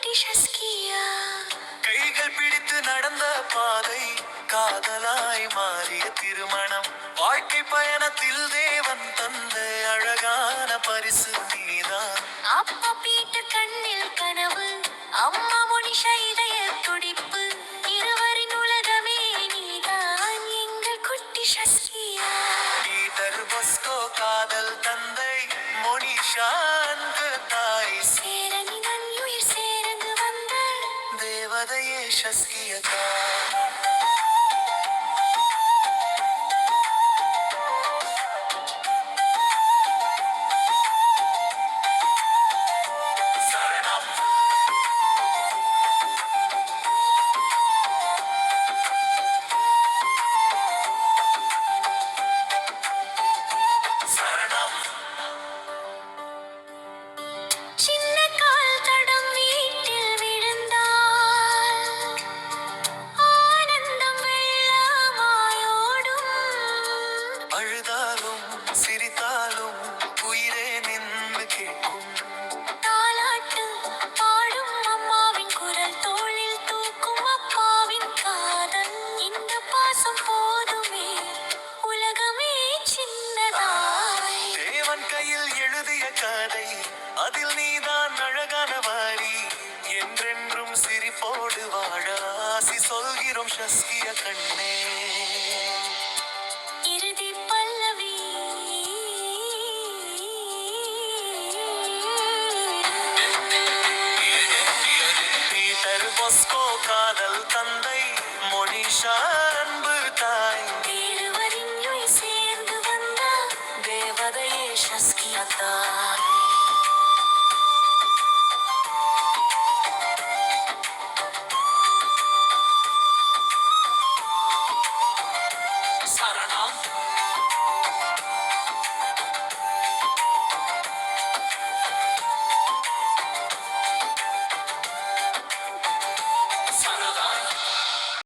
குட்டி ஷஸ்கியா. கைகள் பிடித்து நடந்த பாதை காதலாய் மாறிய திருமணம். வாழ்க்கை பயணத்தில் தேவன் தந்த அழகான பரிசு நீதான். அப்பா பீட்டர் கண்ணில் கனவு, அம்மா மோனிஷா இதய துடிப்பு. இருவரின் உலகமே நீதான் எங்கள் குட்டி ஷஸ்கியா. பீட்டர் பஸ்கோ காதல் தந்தை, மோனிஷா அன்பு தாய். சேரனின் உயிர் சேர்ந்து வந்த தேவதையே ஷஸ்கியதா. சின்ன கால் தடம் வீட்டில் விழுந்தால் ஆனந்தம் வெள்ளமாயோடும். அழுதாலும் சிரித்தாலும் உயிரே நின்று கேட்கும். தாலாட்டு பாடும் அம்மாவின் குரல், தோளில் தூக்கும் அப்பாவின் காதல். இந்த பாசம் போதுமே, உலகமே சின்னதாய். தேவன் கையில் எழுதிய கதை, அதில் நீதான் அழகான வாரி. என்றென்றும் சிரிப்போடு வாழ ஆசி சொல்கிறோம் ஷஸ்கிய கண்ணே. இறுதி பல்லவி. பீட்டர் பஸ்கோ காதல் தந்தை, மோனிஷா